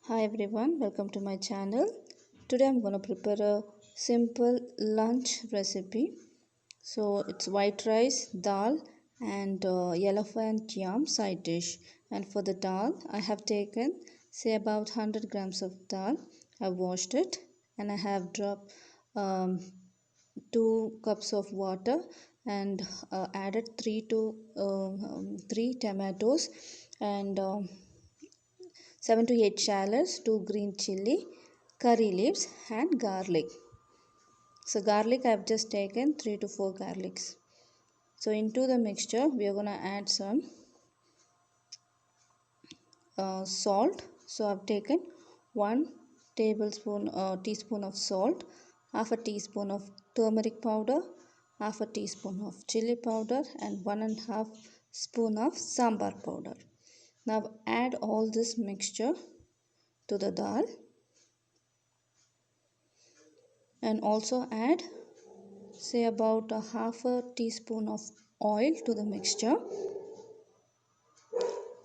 Hi everyone, welcome to my channel. Today I'm going to prepare a simple lunch recipe. So it's white rice, dal and elephant yam side dish. And for the dal, I have taken say about 100 grams of dal. I've washed it and I have dropped 2 cups of water and added 3 tomatoes and 7 to 8 shallots, 2 green chili, curry leaves and garlic. So garlic I have just taken 3 to 4 garlics. So into the mixture we are going to add some salt. So I have taken 1 teaspoon of salt, half a teaspoon of turmeric powder, half a teaspoon of chili powder and 1.5 spoon of sambar powder. Now add all this mixture to the dal and also add say about a half a teaspoon of oil to the mixture.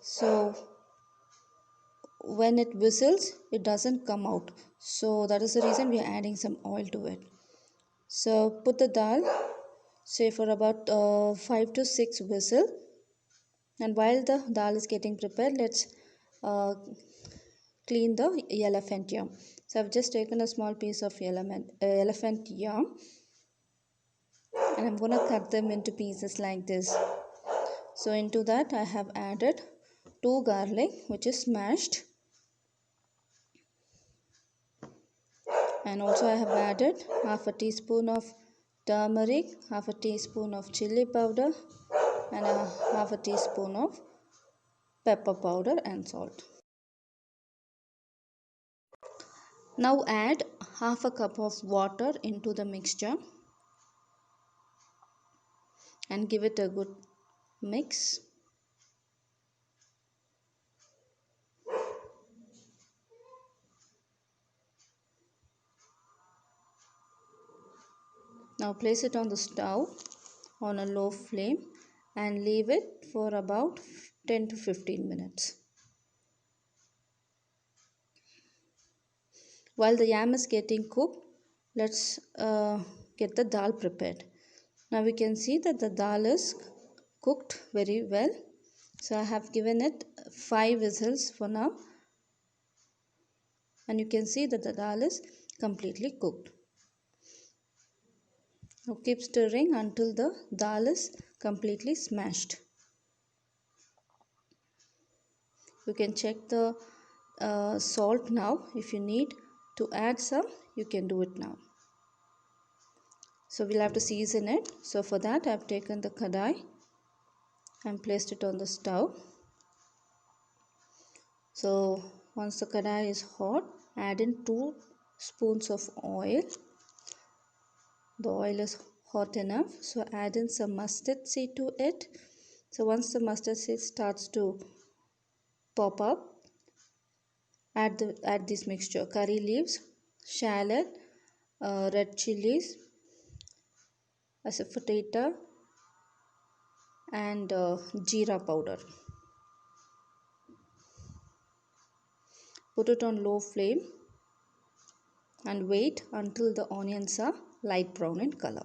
So when it whistles it doesn't come out, so that is the reason we are adding some oil to it. So put the dal say for about 5 to 6 whistle, and while the dal is getting prepared, let's clean the elephant yam. So I've just taken a small piece of elephant yam and I'm gonna cut them into pieces like this. So into that I have added 2 garlic which is smashed, and also I have added half a teaspoon of turmeric, half a teaspoon of chili powder and half a teaspoon of pepper powder and salt. Now add half a cup of water into the mixture and give it a good mix. Now place it on the stove on a low flame and leave it for about 10 to 15 minutes. While the yam is getting cooked, let's get the dal prepared. Now we can see that the dal is cooked very well. So I have given it 5 whistles for now, and you can see that the dal is completely cooked. Now keep stirring until the dal is completely smashed. You can check the salt now. If you need to add some, you can do it now. So we'll have to season it. So for that I have taken the kadai and placed it on the stove. So once the kadai is hot, add in 2 spoons of oil. The oil is hot enough, so add in some mustard seed to it. So once the mustard seed starts to pop up, add this mixture: curry leaves, shallot, red chilies, asafoetida and jeera powder. Put it on low flame and wait until the onions are light brown in color.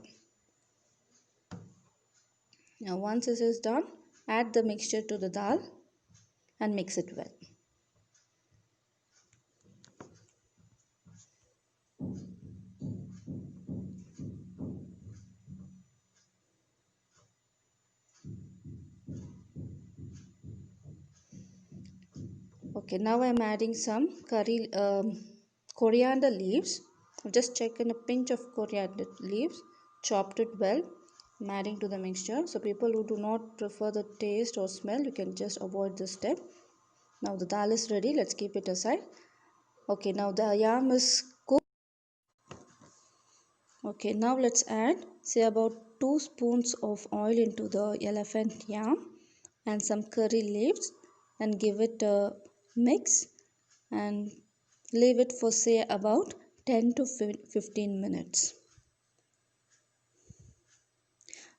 Now once this is done, add the mixture to the dal and mix it well. Okay, now I am adding some coriander leaves. I've just taken a pinch of coriander leaves, chopped it well. I'm adding to the mixture. So people who do not prefer the taste or smell, you can just avoid this step. Now the dal is ready. Let's keep it aside. Okay, now the yam is cooked. Okay, now let's add say about 2 spoons of oil into the elephant yam and some curry leaves and give it a mix and leave it for say about 10 to 15 minutes.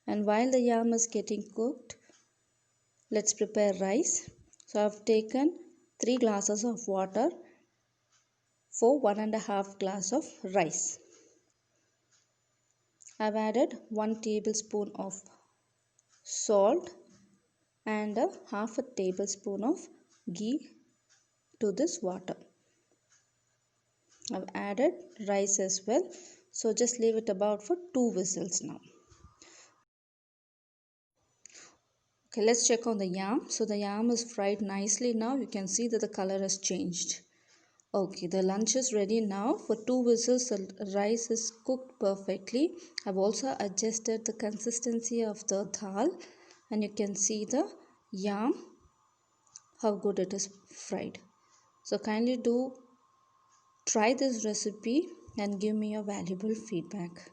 And while the yam is getting cooked, let's prepare rice. So I've taken 3 glasses of water for 1.5 glass of rice. I've added 1 tablespoon of salt and a half a tablespoon of ghee to this water. I've added rice as well, so just leave it about for 2 whistles now. Okay, let's check on the yam. So the yam is fried nicely now. You can see that the color has changed. Okay, the lunch is ready now. For 2 whistles, the rice is cooked perfectly. I've also adjusted the consistency of the dhal, and you can see the yam, how good it is fried. So kindly do try this recipe and give me your valuable feedback.